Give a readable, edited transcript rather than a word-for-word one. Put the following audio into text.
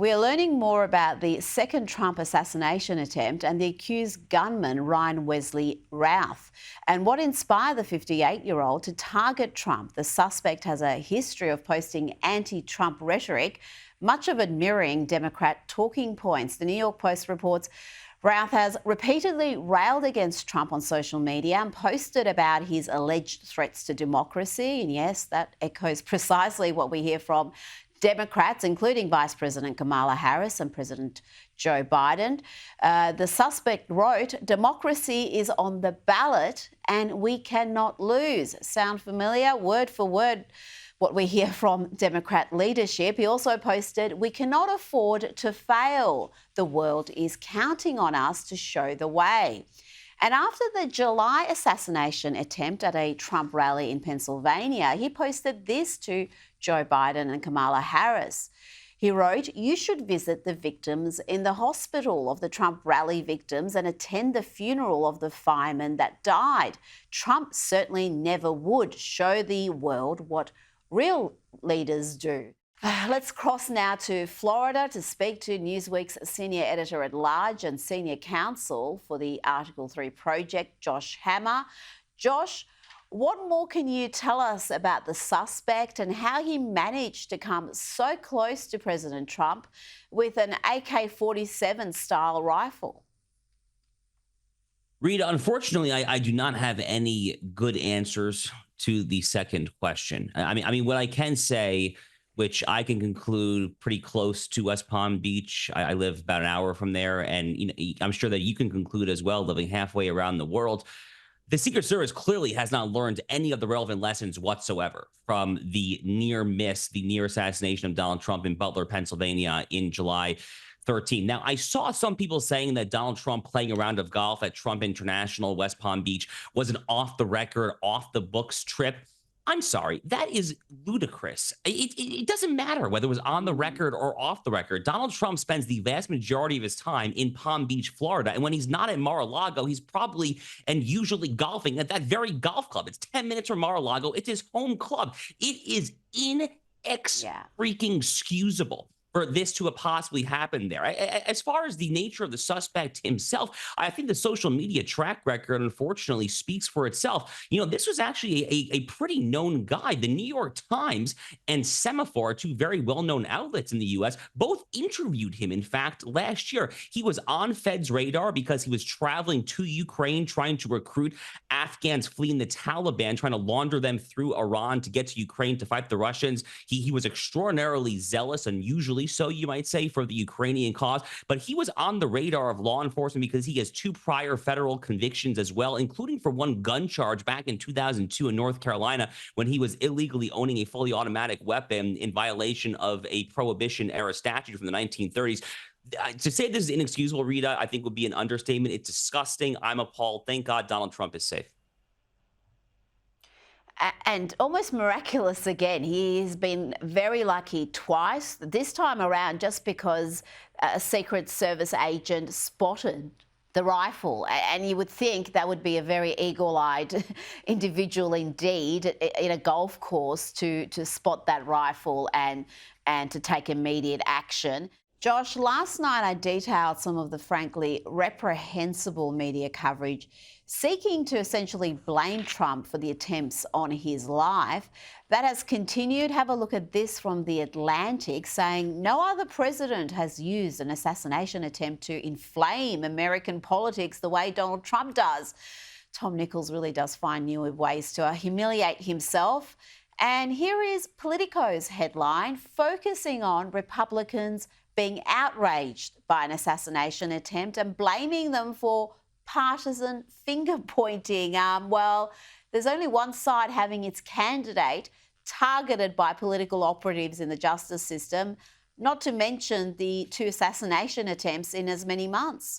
We are learning more about the second Trump assassination attempt and the accused gunman, Ryan Wesley Routh, and what inspired the 58-year-old to target Trump. The suspect has a history of posting anti-Trump rhetoric, much of it mirroring Democrat talking points. The New York Post reports Routh has repeatedly railed against Trump on social media and posted about his alleged threats to democracy. And yes, that echoes precisely what we hear from Democrats, including Vice President Kamala Harris and President Joe Biden. The suspect wrote, "Democracy is on the ballot and we cannot lose." Sound familiar? Word for word what we hear from Democrat leadership. He also posted, "We cannot afford to fail. The world is counting on us to show the way." And after the July assassination attempt at a Trump rally in Pennsylvania, he posted this to Joe Biden and Kamala Harris. He wrote, "You should visit the victims in the hospital of the Trump rally victims and attend the funeral of the firemen that died. Trump certainly never would show the world what real leaders do." Let's cross now to Florida to speak to Newsweek's senior editor-at-large and senior counsel for the Article 3 project, Josh Hammer. Josh, what more can you tell us about the suspect and how he managed to come so close to President Trump with an AK-47 style rifle? Rita, unfortunately, I do not have any good answers to the second question. I mean, what I can say, which I can conclude pretty close to West Palm Beach. I live about an hour from there, and I'm sure that you can conclude as well, living halfway around the world. The Secret Service clearly has not learned any of the relevant lessons whatsoever from the near miss, the near assassination of Donald Trump in Butler, Pennsylvania in July 13. Now, I saw some people saying that Donald Trump playing a round of golf at Trump International, West Palm Beach, was an off-the-record, off-the-books trip. I'm sorry, that is ludicrous. It doesn't matter whether it was on the record or off the record. Donald Trump spends the vast majority of his time in Palm Beach, Florida. And when he's not at Mar-a-Lago, he's probably and usually golfing at that very golf club. It's 10 minutes from Mar-a-Lago. It's his home club. It is inexcusable for this to have possibly happened there. As far as the nature of the suspect himself, I think the social media track record, unfortunately, speaks for itself. This was actually a pretty known guy. The New York Times and Semaphore, two very well-known outlets in the U.S., both interviewed him. In fact, last year, he was on Fed's radar because he was traveling to Ukraine, trying to recruit Afghans fleeing the Taliban, trying to launder them through Iran to get to Ukraine to fight the Russians. He was extraordinarily zealous, unusually so, you might say, for the Ukrainian cause. But he was on the radar of law enforcement because he has two prior federal convictions as well, including for one gun charge back in 2002 in North Carolina when he was illegally owning a fully automatic weapon in violation of a Prohibition-era statute from the 1930s. To say this is inexcusable, Rita, I think would be an understatement. It's disgusting. I'm appalled. Thank God Donald Trump is safe. And almost miraculous again. He's been very lucky twice, this time around just because a Secret Service agent spotted the rifle. And you would think that would be a very eagle-eyed individual indeed in a golf course to spot that rifle and to take immediate action. Josh, last night I detailed some of the frankly reprehensible media coverage seeking to essentially blame Trump for the attempts on his life. That has continued. Have a look at this from The Atlantic, saying no other president has used an assassination attempt to inflame American politics the way Donald Trump does. Tom Nichols really does find new ways to humiliate himself. And here is Politico's headline, focusing on Republicans being outraged by an assassination attempt and blaming them for partisan finger-pointing. Well, there's only one side having its candidate targeted by political operatives in the justice system, not to mention the two assassination attempts in as many months.